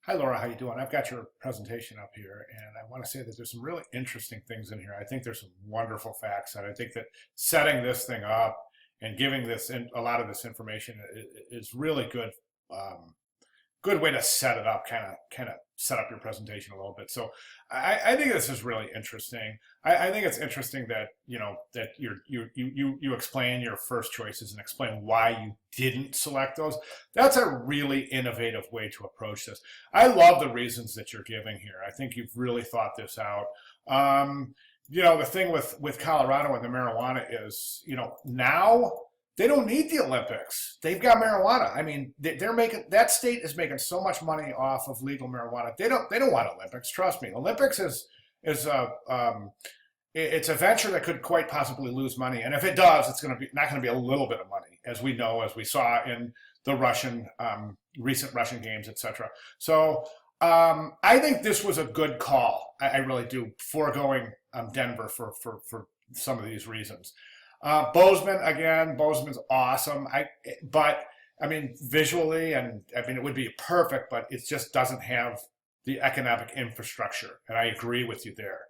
Hi Laura, how you doing? I've got your presentation up here, and I want to say that there's some really interesting things in here. I think there's some wonderful facts, and I think that setting this thing up and giving a lot of this information is really good. Good way to set it up, kind of set up your presentation a little bit. So I think this is really interesting. I think it's interesting that that you explain your first choices and explain why you didn't select those. That's a really innovative way to approach this. I love the reasons that you're giving here. I think you've really thought this out. The thing with Colorado and the marijuana is, now they don't need the Olympics. They've got marijuana. I mean, they're making that state is making so much money off of legal marijuana. They don't want Olympics. Trust me. Olympics is it's a venture that could quite possibly lose money, and if it does, it's not going to be a little bit of money, as we know, as we saw in the recent Russian games, etc. So I think this was a good call. I really do, foregoing Denver for some of these reasons. Bozeman's awesome. But I mean, visually, and I mean, it would be perfect, but it just doesn't have the economic infrastructure. And I agree with you there.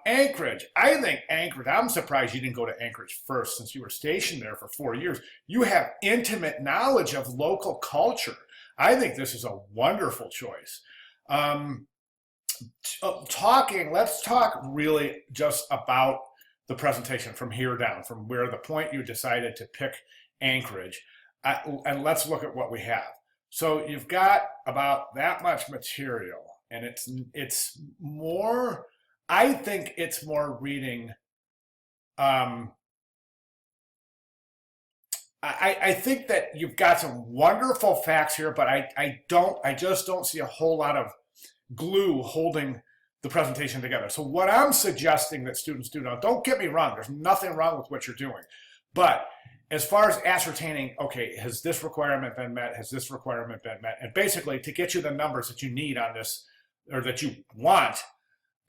Anchorage, I'm surprised you didn't go to Anchorage first, since you were stationed there for 4 years. You have intimate knowledge of local culture. I think this is a wonderful choice. Let's talk really just about the presentation from here down, from where the point you decided to pick Anchorage, and let's look at what we have. So you've got about that much material, and it's more, I think it's more reading. I think that you've got some wonderful facts here, but I just don't see a whole lot of glue holding the presentation together. So what I'm suggesting that students do now, don't get me wrong, there's nothing wrong with what you're doing. But as far as ascertaining, okay, has this requirement been met? Has this requirement been met? And basically to get you the numbers that you need on this, or that you want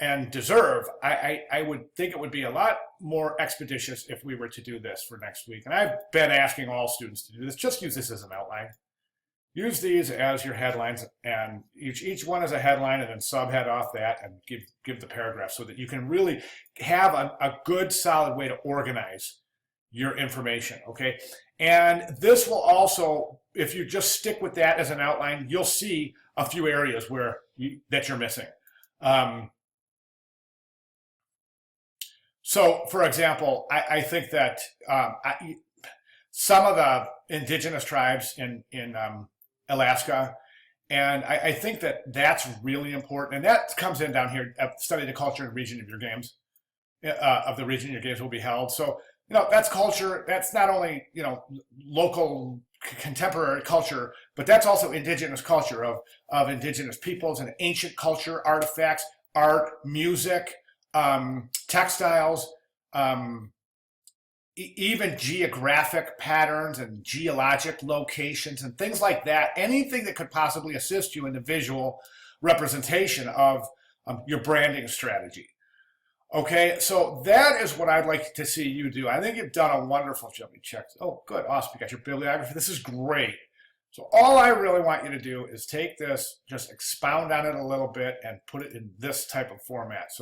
and deserve, I would think it would be a lot more expeditious if we were to do this for next week. And I've been asking all students to do this. Just use this as an outline. Use these as your headlines, and each one is a headline, and then subhead off that and give the paragraph, so that you can really have a good solid way to organize your information, okay? And this will also, if you just stick with that as an outline, you'll see a few areas that you're missing. So, for example, I think that some of the indigenous tribes in Alaska, and I think that that's really important, and that comes in down here. Study the culture and region of your games, of the region your games will be held. So that's culture. That's not only local contemporary culture, but that's also indigenous culture of indigenous peoples and ancient culture, artifacts, art, music, textiles, even geographic patterns and geologic locations and things like that. Anything that could possibly assist you in the visual representation of your branding strategy. Okay, so that is what I'd like to see you do. I think you've done a wonderful job. Let me check. Oh, good, awesome. You got your bibliography. This is great. So all I really want you to do is take this, just expound on it a little bit, and put it in this type of format,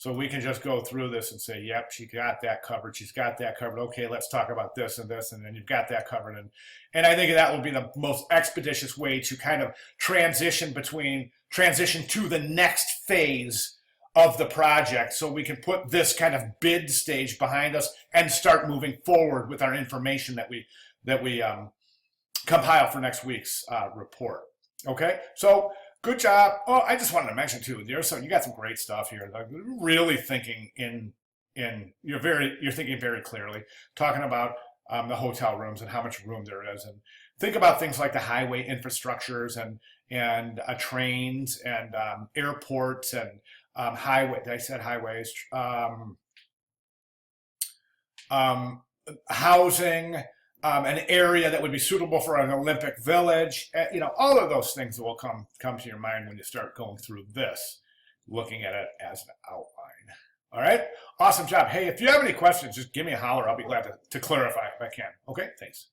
so we can just go through this and say, yep, she got that covered. She's got that covered. Okay, let's talk about this and this, and then you've got that covered. And I think that will be the most expeditious way to kind of transition to the next phase of the project, so we can put this kind of bid stage behind us and start moving forward with our information that we compile for next week's report. Okay, so good job. Oh, I just wanted to mention too, you got some great stuff here. Like, really thinking you're thinking very clearly, talking about the hotel rooms and how much room there is, and think about things like the highway infrastructures and trains and airports and highways, housing, an area that would be suitable for an Olympic village. All of those things will come to your mind when you start going through this, looking at it as an outline. All right, awesome job. Hey, if you have any questions, just give me a holler. I'll be glad to clarify if I can. Okay, thanks.